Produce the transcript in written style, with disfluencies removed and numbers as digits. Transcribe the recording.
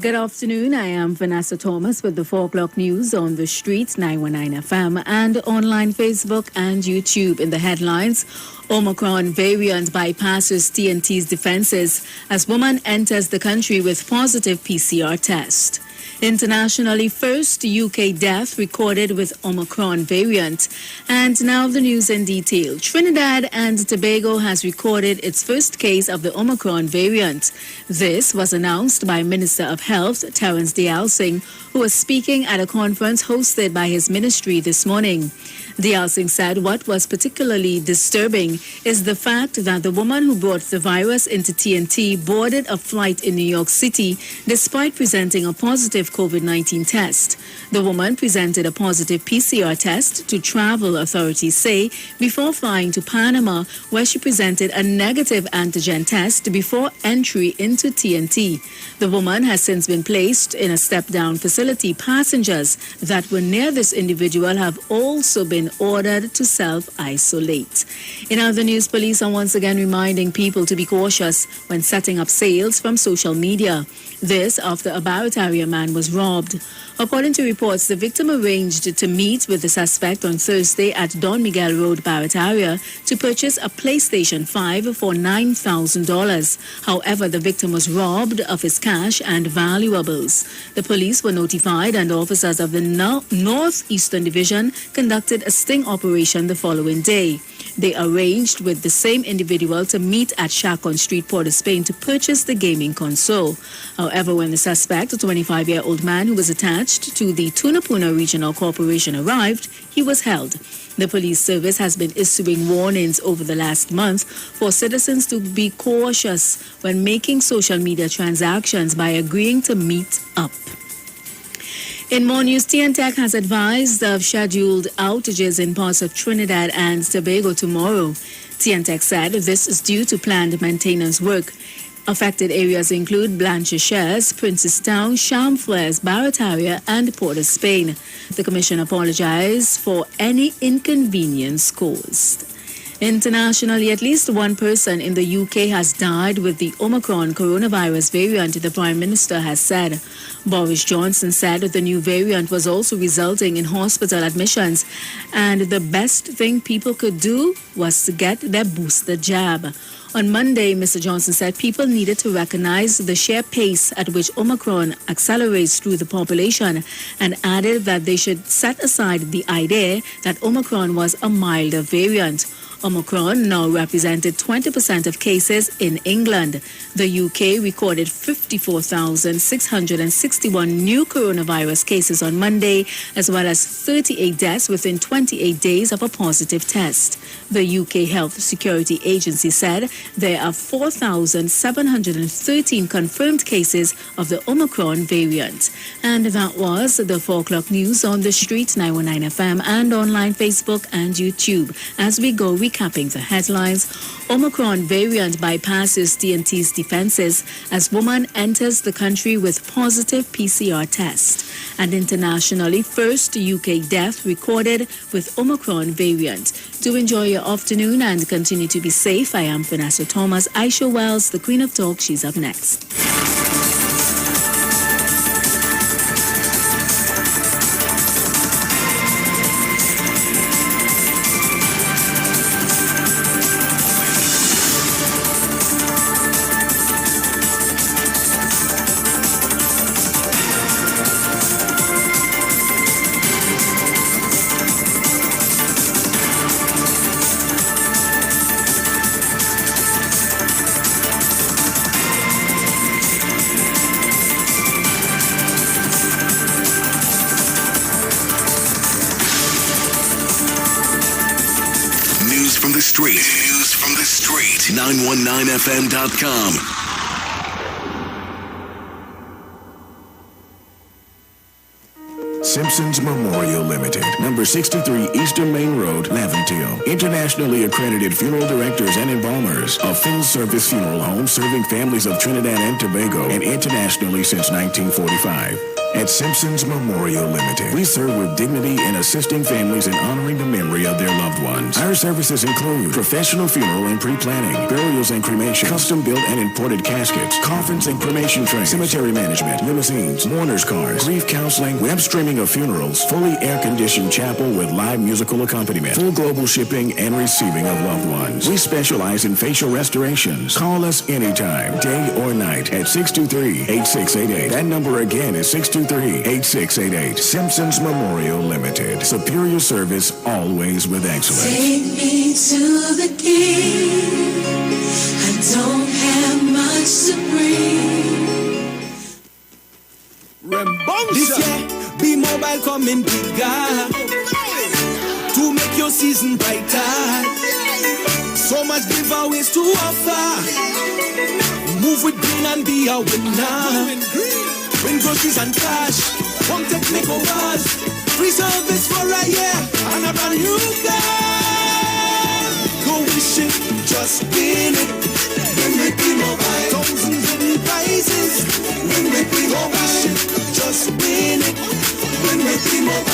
Good afternoon. I am Vanessa with the 4 o'clock news on the streets, 919 FM, and online Facebook and YouTube. In the headlines, Omicron variant bypasses TNT's defenses as woman enters the country with positive PCR test. Internationally, first UK death recorded with Omicron variant. And now the news in detail. Trinidad and Tobago has recorded its first case of the Omicron variant. This was announced by Minister of Health, Terence Dialsing, who was speaking at a conference hosted by his ministry this morning. Dialsing said what was particularly disturbing is the fact that the woman who brought the virus into TNT boarded a flight in New York City despite presenting a positive COVID-19 test. The woman presented a positive PCR test to travel, authorities say, before flying to Panama, where she presented a negative antigen test before entry into TNT. The woman has since been placed in a step-down facility. Passengers that were near this individual have also been ordered to self-isolate. In other news, police are once again reminding people to be cautious when setting up sales from social media. This after a Barataria man was robbed. According to reports, the victim arranged to meet with the suspect on Thursday at Don Miguel Road, Barataria, to purchase a PlayStation 5 for $9,000. However, the victim was robbed of his cash and valuables. The police were notified and officers of the Northeastern Division conducted a sting operation the following day. They arranged with the same individual to meet at Chacon Street, Port of Spain, to purchase the gaming console. However, when the suspect, a 25-year-old man who was attached to the Tunapuna Regional Corporation, arrived, he was held. The police service has been issuing warnings over the last month for citizens to be cautious when making social media transactions by agreeing to meet up. In more news, TNTech has advised of scheduled outages in parts of Trinidad and Tobago tomorrow. TNTech said this is due to planned maintenance work. Affected areas include Blanchisseuse, Princestown, Chamflares, Barataria, and Port of Spain. The Commission apologized for any inconvenience caused. Internationally, at least one person in the UK has died with the Omicron coronavirus variant, the Prime Minister has said. Boris Johnson said the new variant was also resulting in hospital admissions, and the best thing people could do was to get their booster jab. On Monday, Mr. Johnson said people needed to recognize the sheer pace at which Omicron accelerates through the population and added that they should set aside the idea that Omicron was a milder variant. Omicron now represented 20% of cases in England. The UK recorded 54,661 new coronavirus cases on Monday, as well as 38 deaths within 28 days of a positive test. The UK Health Security Agency said there are 4,713 confirmed cases of the Omicron variant. And that was the 4 o'clock news on the street, 919 FM, and online Facebook and YouTube. As we go recapping the headlines, Omicron variant bypasses TNT's defenses as woman enters the country with positive PCR test. And internationally, first UK death recorded with Omicron variant. Do enjoy your afternoon and continue to be safe. I am Vanessa Thomas. Aisha Wells, the Queen of Talk. She's up next. News from the street. 919fm.com. Simpson's Memorial Limited, number 63 Eastern Main Road, Laventille. Internationally accredited funeral directors and embalmers. A full-service funeral home serving families of Trinidad and Tobago and internationally since 1945. at Simpson's Memorial Limited. We serve with dignity in assisting families in honoring the memory of their loved ones. Our services include professional funeral and pre-planning, burials and cremation, custom-built and imported caskets, coffins and cremation trays, cemetery management, limousines, mourners cars, grief counseling, web streaming of funerals, fully air-conditioned chapel with live musical accompaniment, full global shipping and receiving of loved ones. We specialize in facial restorations. Call us anytime, day or night, at 623-8688. That number again is 623-8688. Simpsons Memorial Limited. Superior service, always with excellence. Take me to the king. I don't have much to bring. This year, be mobile coming bigger to make your season brighter. So much giveaways to offer. Move with green and be a winner. Win groceries and cash. One tech makeovers. Free service for a year and a brand new car. Go wishing, just win it. Win with T-Mobile. Thousands in prizes. Win with T-Mobile. Just win it. Win with T-Mobile.